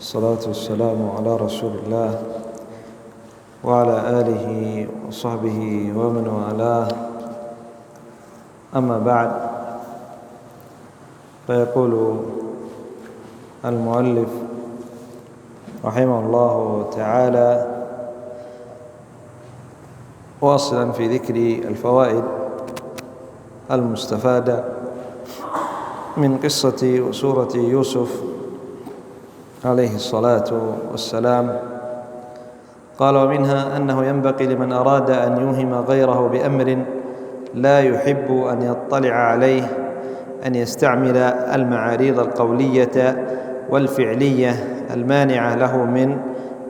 الصلاة والسلام على رسول الله وعلى آله وصحبه ومن والاه. أما بعد، فيقول المؤلف رحمه الله تعالى واصلا في ذكر الفوائد المستفادة من قصة وسورة يوسف عليه الصلاة والسلام، قال: ومنها أنه ينبغي لمن أراد أن يوهم غيره بأمر لا يحب أن يطلع عليه أن يستعمل المعاريض القولية والفعلية المانعة له من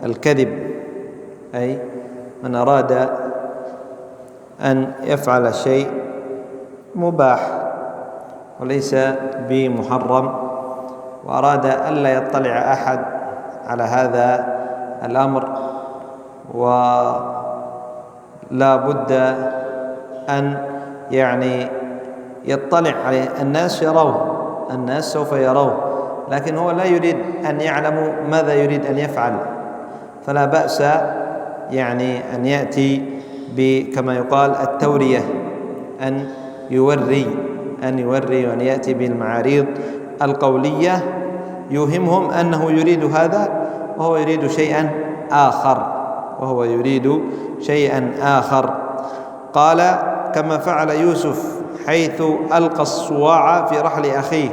الكذب. أي من أراد أن يفعل شيء مباح وليس بمحرم، وأراد ألا يطلع أحد على هذا الأمر، ولا بد أن يطلع عليه الناس، يروه، الناس سوف يروه، لكن هو لا يريد أن يعلموا ماذا يريد أن يفعل، فلا بأس أن يأتي كما يقال التورية، أن يوري وأن يأتي بالمعاريض القولية يوهمهم أنه يريد هذا وهو يريد شيئا آخر. قال: كما فعل يوسف حيث ألقى الصواع في رحل أخيه.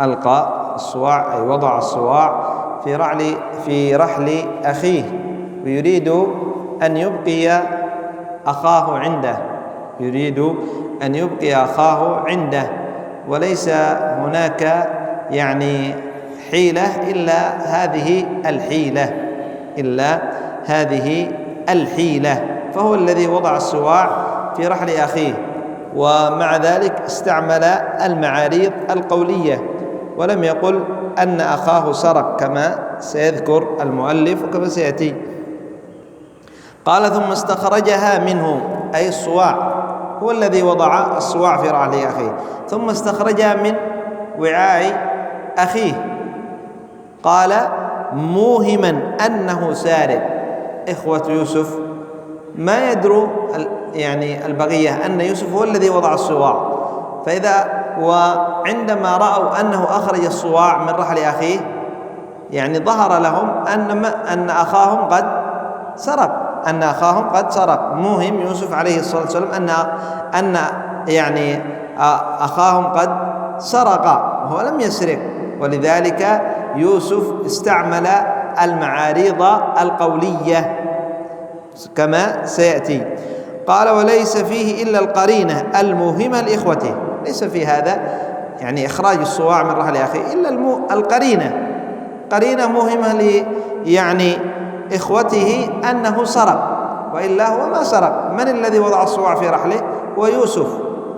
ألقى الصواع أي وضع الصواع في رحل أخيه، ويريد أن يبقي أخاه عنده، وليس هناك حيلة إلا هذه الحيلة، فهو الذي وضع الصواع في رحل أخيه، ومع ذلك استعمل المعاريض القولية، ولم يقل أن أخاه سرق كما سيذكر المؤلف وكما سيأتي. قال: ثم استخرجها منه، أي الصواع، هو الذي وضع الصواع في رحل أخيه، ثم استخرجها من وعاء أخيه. قال: موهما أنه سارق. إخوة يوسف ما يدروا البغية أن يوسف هو الذي وضع الصواع، وعندما رأوا أنه أخرج الصواع من رحل أخيه ظهر لهم أن أخاهم قد سرق. موهم يوسف عليه الصلاة والسلام أن أخاهم قد سرق وهو لم يسرق، ولذلك يوسف استعمل المعاريض القولية كما سيأتي. قال: وليس فيه إلا القرينة الموهمة لإخوته. ليس في هذا إخراج الصواع من رحل أخيه إلا قرينة موهمة إخوته أنه سرق، وإلا هو ما سرق. من الذي وضع الصواع في رحله؟ هو يوسف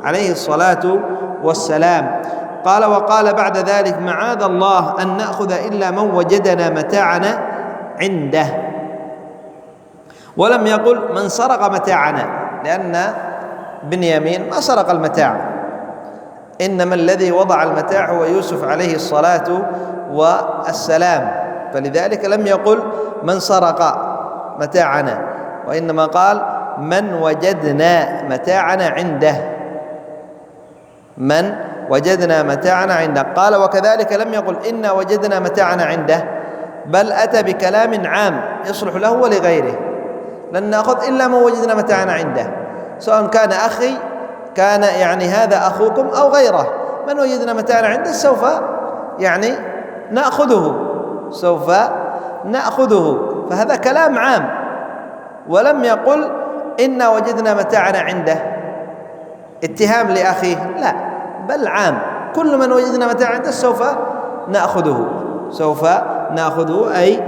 عليه الصلاة والسلام. قال: وقال بعد ذلك: معاذ الله أن نأخذ إلا من وجدنا متاعنا عنده. ولم يقل من سرق متاعنا، لأن بنيامين ما سرق المتاع، إنما الذي وضع المتاع هو يوسف عليه الصلاة والسلام، فلذلك لم يقل من سرق متاعنا، وإنما قال من وجدنا متاعنا عنده. قال: وكذلك لم يقل إنا وجدنا متاعنا عنده، بل أتى بكلام عام يصلح له ولغيره. لن نأخذ إلا من وجدنا متاعنا عنده، سواء كان أخي، كان هذا أخوكم أو غيره. من وجدنا متاعنا عنده سوف نأخذه، فهذا كلام عام، ولم يقل إنا وجدنا متاعنا عنده اتهام لأخيه، لا، بل عام، كل من وجدنا متاعنا عنده سوف نأخذه، أي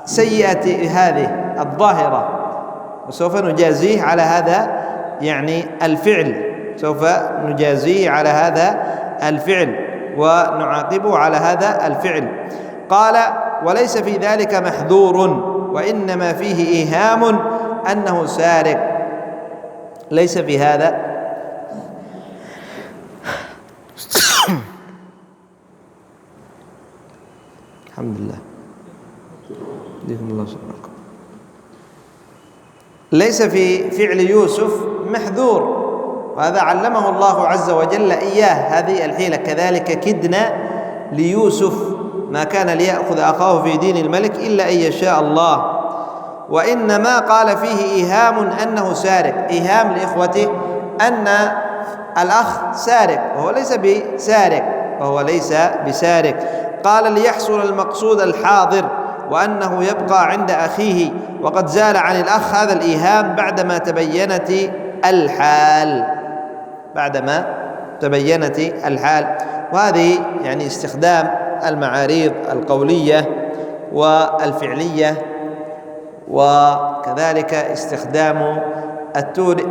بسيئة هذه الظاهرة، وسوف نجازيه على هذا الفعل، ونعاقبه على هذا الفعل. قال: وليس في ذلك محذور، وإنما فيه إيهام أنه سارق. ليس في هذا الحمد لله. جزاكم الله خيرا. ليس في فعل يوسف محذور، وهذا علمه الله عز وجل إياه هذه الحيلة. كذلك كدنا ليوسف ما كان ليأخذ أخاه في دين الملك إلا أن يشاء الله، وإنما قال فيه إيهام أنه سارق، إيهام لإخوته أن الأخ سارق وهو ليس بسارق، وهو ليس بسارق. قال ليحصل المقصود الحاضر وأنه يبقى عند أخيه، وقد زال عن الأخ هذا الإيهام بعدما تبينت الحال، وهذه يعني استخدام المعاريض القولية والفعلية، وكذلك استخدام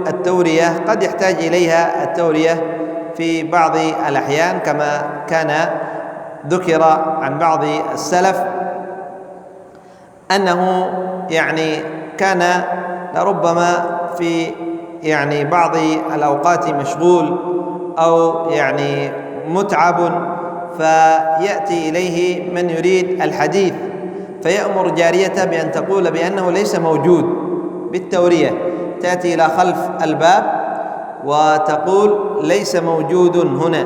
التورية قد يحتاج إليها التورية في بعض الأحيان، كما كان ذكر عن بعض السلف أنه يعني كان لربما في يعني بعض الأوقات مشغول أو يعني متعب، فيأتي إليه من يريد الحديث فيأمر جاريته بأن تقول بأنه ليس موجود بالتورية، تأتي إلى خلف الباب وتقول ليس موجود هنا،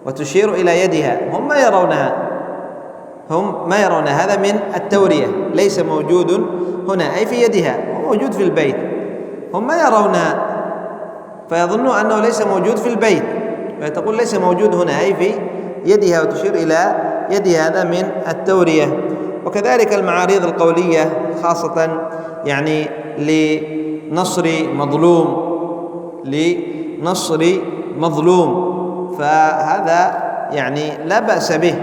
وتشير إلى يدها. هم ما يرون هذا من التورية، ليس موجود هنا أي في يدها، هو موجود في البيت. هم ما يرونها فيظنوا أنه ليس موجود في البيت، فتقول ليس موجود هنا أي في يدها وتشير إلى يدها، هذا من التورية. وكذلك المعاريض القولية خاصة يعني لنصر مظلوم، فهذا يعني لا بأس به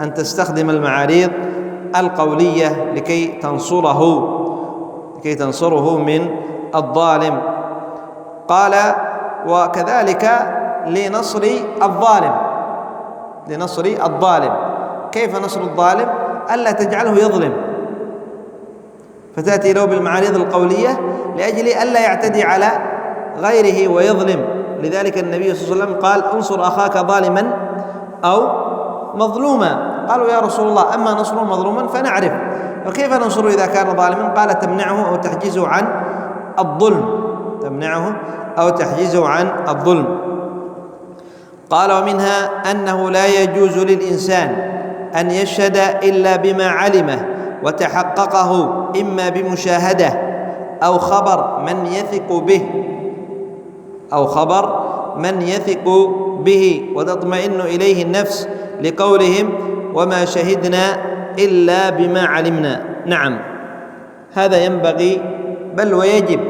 أن تستخدم المعاريض القولية لكي تنصره من الظالم. قال وكذلك لنصر الظالم. كيف نصر الظالم؟ ألا تجعله يظلم، فتأتي له بالمعاريض القولية لأجل ألا يعتدي على غيره ويظلم. لذلك النبي صلى الله عليه وسلم قال انصر أخاك ظالما أو مظلوما. قالوا يا رسول الله أما نصره مظلوما فنعرف، وكيف ننصره إذا كان ظالما؟ قال تمنعه أو تحجزه عن الظلم. قال ومنها أنه لا يجوز للإنسان أن يشهد إلا بما علمه وتحققه، إما بمشاهدة أو خبر من يثق به وتطمئن إليه النفس، لقولهم وما شهدنا إلا بما علمنا. نعم، هذا ينبغي بل ويجب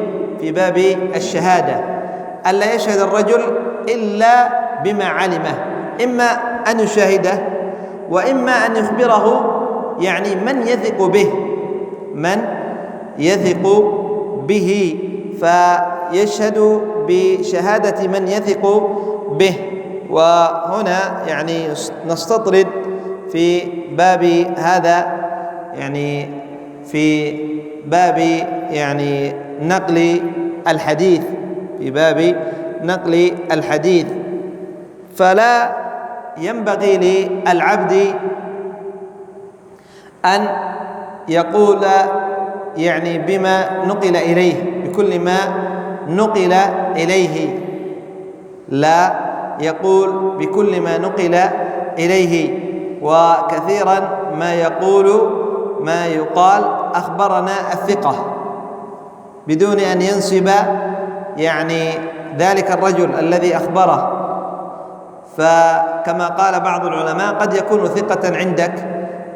في باب الشهادة ألا يشهد الرجل إلا بما علمه، إما أن يشاهده وإما أن يخبره يعني من يثق به، فيشهد بشهادة من يثق به. وهنا يعني نستطرد في باب هذا، يعني في باب يعني نقل الحديث، فلا ينبغي للعبد أن يقول يعني بما نقل إليه، بكل ما نقل إليه، لا يقول بكل ما نقل إليه. وكثيرا ما يقال أخبرنا الثقة بدون أن ينسب يعني ذلك الرجل الذي أخبره. فكما قال بعض العلماء قد يكون ثقة عندك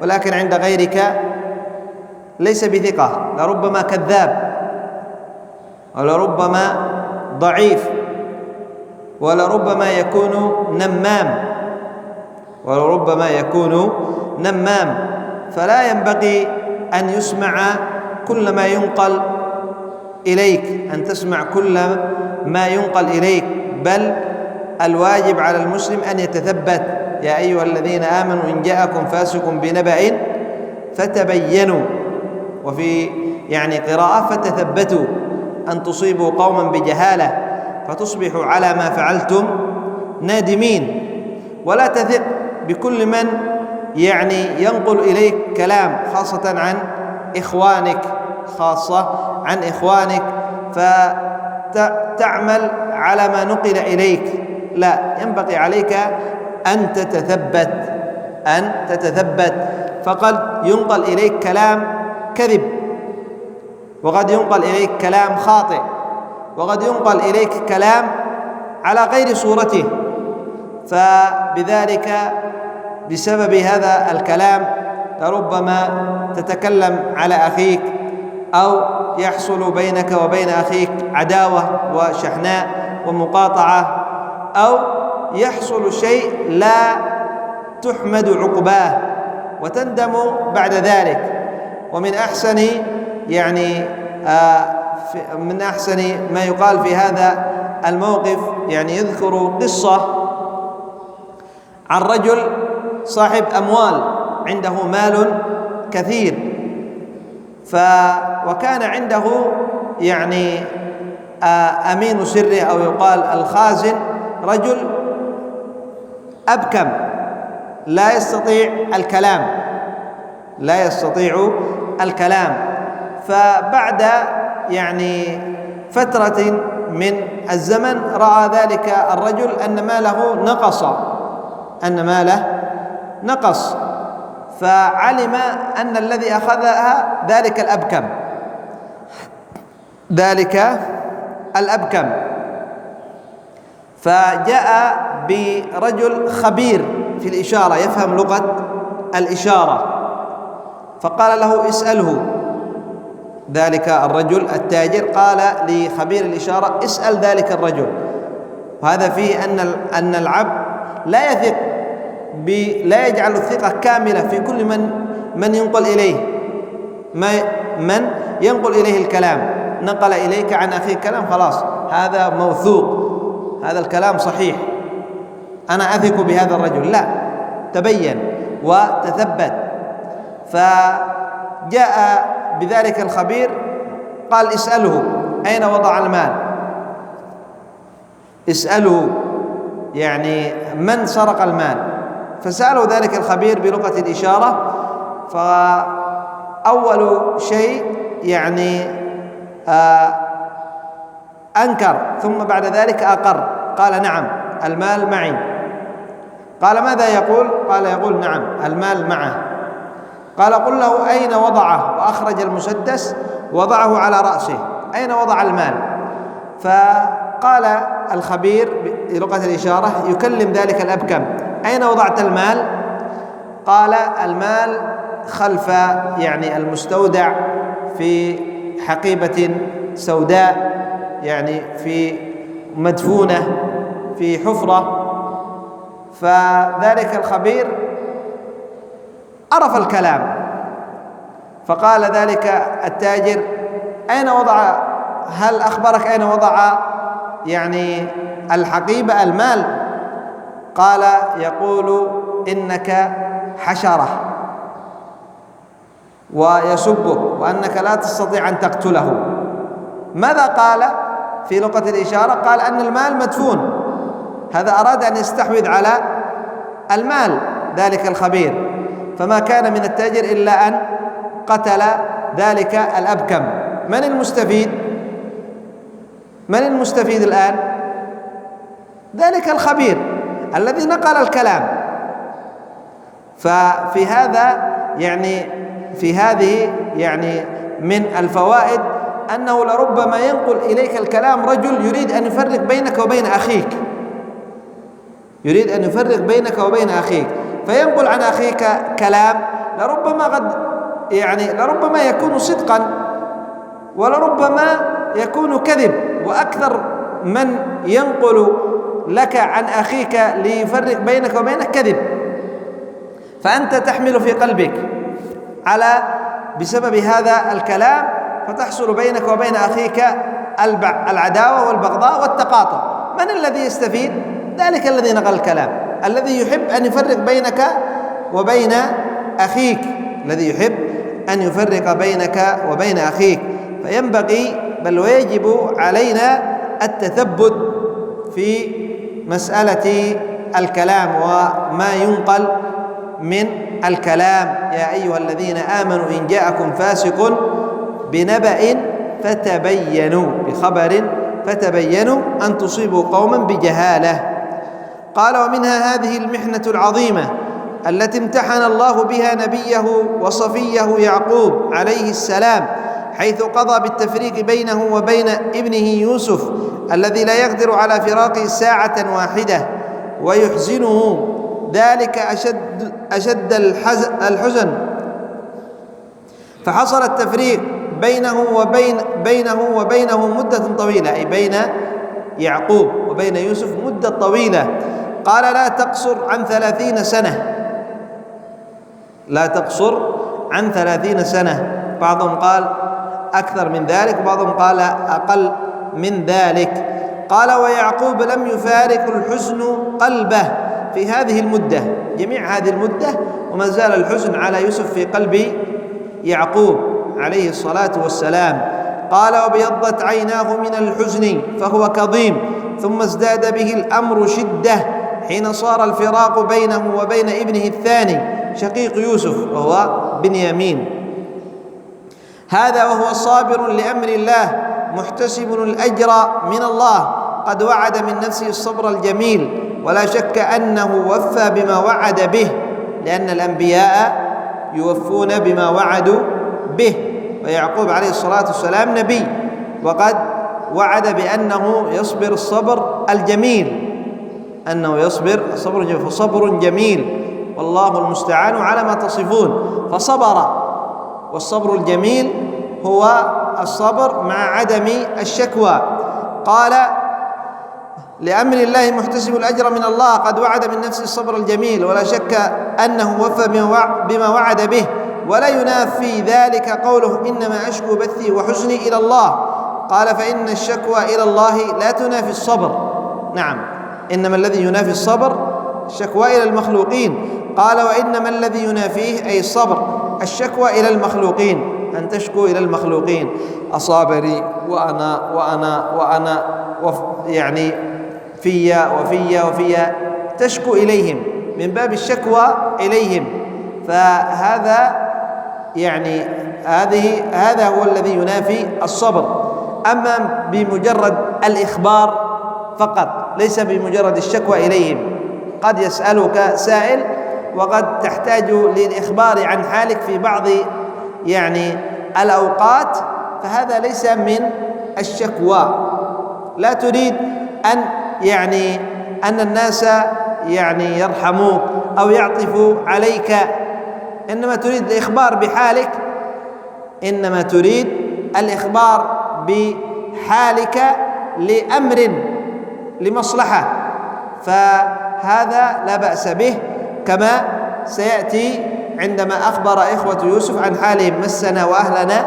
ولكن عند غيرك ليس بثقة، لربما كذاب ولربما ضعيف ولربما يكون نمام، فلا ينبغي أن يسمع كل ما ينقل إليك، أن تسمع كل ما ينقل إليك، بل الواجب على المسلم أن يتثبت. يا أيها الذين آمنوا إن جاءكم فاسق بنبأ فتبينوا، وفي يعني قراءة فتثبتوا أن تصيبوا قوما بجهالة فتصبحوا على ما فعلتم نادمين. ولا تثق بكل من يعني ينقل إليك كلام خاصة عن إخوانك، فتعمل على ما نقل إليك. لا، ينبغي عليك أن تتثبت، فقد ينقل إليك كلام كذب، وقد ينقل إليك كلام خاطئ، وقد ينقل إليك كلام على غير صورته، فبذلك بسبب هذا الكلام لربما تتكلم على أخيك، أو يحصل بينك وبين أخيك عداوة وشحناء ومقاطعة، أو يحصل شيء لا تحمد عقباه وتندم بعد ذلك. ومن أحسن من أحسن ما يقال في هذا الموقف، يذكر قصة عن رجل صاحب أموال، عنده مال كثير، وكان عنده أمين سره أو يقال الخازن، رجل أبكم لا يستطيع الكلام. فبعد فترة من الزمن رأى ذلك الرجل أن ماله نقص، فعلم أن الذي أخذها ذلك الأبكم، فجاء برجل خبير في الإشارة يفهم لغة الإشارة، فقال له اسأله. ذلك الرجل التاجر قال لخبير الإشارة اسأل ذلك الرجل. وهذا فيه أن العبد لا يجعل الثقة كاملة في كل من ينقل إليه الكلام. نقل إليك عن أخيك كلام، خلاص هذا موثوق، هذا الكلام صحيح، أنا أثق بهذا الرجل. لا، تبين وتثبت. فجاء بذلك الخبير قال اسأله أين وضع المال، اسأله من سرق المال. فسأله ذلك الخبير بلغة الإشارة، فأول شيء أنكر، ثم بعد ذلك أقر، قال نعم المال معي. قال ماذا يقول؟ قال يقول نعم المال معه. قال قل له أين وضعه، وأخرج المسدس وضعه على رأسه، أين وضع المال؟ فقال الخبير بلغة الإشارة يكلم ذلك الأبكم أين وضعت المال؟ قال المال خلف المستودع في حقيبة سوداء، في مدفونة في حفرة. فذلك الخبير عرف الكلام، فقال ذلك التاجر أين وضع، هل أخبرك أين وضع الحقيبة المال؟ قال يقول إنك حشرة ويسبك وأنك لا تستطيع أن تقتله. ماذا قال في لغة الإشارة؟ قال أن المال مدفون. هذا أراد أن يستحوذ على المال ذلك الخبير، فما كان من التاجر إلا أن قتل ذلك الأبكم. من المستفيد الآن؟ ذلك الخبير الذي نقل الكلام. ففي هذا في هذه من الفوائد أنه لربما ينقل إليك الكلام رجل يريد أن يفرق بينك وبين أخيك، فينقل عن أخيك كلام لربما يكون صدقا، ولربما يكون كذب. وأكثر من ينقل لك عن أخيك ليفرق بينك وبينه كذب، فأنت تحمل في قلبك بسبب هذا الكلام، فتحصل بينك وبين أخيك العداوة والبغضاء والتقاطع. من الذي يستفيد؟ ذلك الذي نقل الكلام، الذي يحب أن يفرق بينك وبين أخيك، فينبغي بل ويجب علينا التثبت في مسألة الكلام وما ينقل من الكلام: يا أيها الذين آمنوا إن جاءكم فاسق بنبأ فتبينوا، بخبر فتبينوا أن تصيبوا قوما بجهالة. قال: ومنها هذه المحنة العظيمة التي امتحن الله بها نبيه وصفيه يعقوب عليه السلام، حيث قضى بالتفريق بينه وبين ابنه يوسف الذي لا يقدر على فراقه ساعة واحدة، ويحزنه ذلك أشد الحزن، فحصل التفريق بينه وبينه مدة طويلة، أي بين يعقوب وبين يوسف مدة طويلة. قال: لا تقصر عن 30 سنة، لا تقصر عن 30 سنة. بعضهم قال أكثر من ذلك، وبعضهم قال أقل من ذلك. قال: ويعقوب لم يفارق الحزن قلبه في هذه المدة، جميع هذه المدة، وما زال الحزن على يوسف في قلب يعقوب عليه الصلاة والسلام. قال: وبيضت عيناه من الحزن فهو كظيم، ثم ازداد به الأمر شدة حين صار الفراق بينه وبين ابنه الثاني شقيق يوسف وهو بنيامين. هذا وهو صابر لأمر الله محتسب الأجر من الله، قد وعد من نفسه الصبر الجميل، ولا شك أنه وفى بما وعد به، لأن الأنبياء يوفون بما وعدوا به، ويعقوب عليه الصلاة والسلام نبي، وقد وعد بأنه يصبر الصبر الجميل، أنه يصبر الصبر الجميل، فصبر جميل والله المستعان على ما تصفون. فصبر، والصبر الجميل هو الصبر مع عدم الشكوى. قال: لأمر الله محتسب الأجر من الله، قد وعد من نفسه الصبر الجميل، ولا شك أنه وفى بما وعد به، ولا ينافي ذلك قوله: إنما أشكو بثي وحزني إلى الله. قال: فإن الشكوى إلى الله لا تنافي الصبر. نعم، إنما الذي ينافي الصبر الشكوى إلى المخلوقين. قال: وإنما الذي ينافيه أي الصبر الشكوى إلى المخلوقين، أن تشكو إلى المخلوقين: أصابري وأنا يعني فيا تشكو إليهم من باب الشكوى إليهم. فهذا يعني هذا هو الذي ينافي الصبر. أما بمجرد الإخبار فقط، ليس بمجرد الشكوى إليهم. قد يسألك سائل وقد تحتاج للإخبار عن حالك في بعض يعني الأوقات، فهذا ليس من الشكوى. لا تريد أن يعني أن الناس يعني يرحموك أو يعطفوا عليك، إنما تريد الإخبار بحالك، إنما تريد الإخبار بحالك لأمر لمصلحة، فهذا لا بأس به، كما سيأتي عندما أخبر إخوة يوسف عن حالهم: مسنا وأهلنا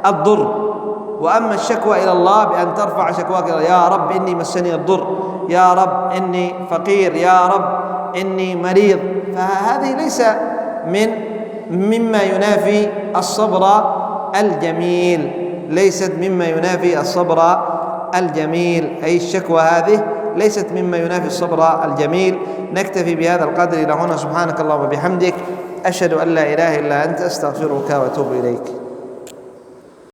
الضر. وأما الشكوى إلى الله بأن ترفع شكواك: يا رب إني مسني الضر، يا رب إني فقير، يا رب إني مريض، فهذه ليس مما ينافي الصبر الجميل، ليست مما ينافي الصبر الجميل، أي الشكوى هذه ليست مما ينافي الصبر الجميل. نكتفي بهذا القدر إلى هنا. سبحانك اللهم وبحمدك، أشهد أن لا إله إلا أنت، أستغفرك وأتوب إليك.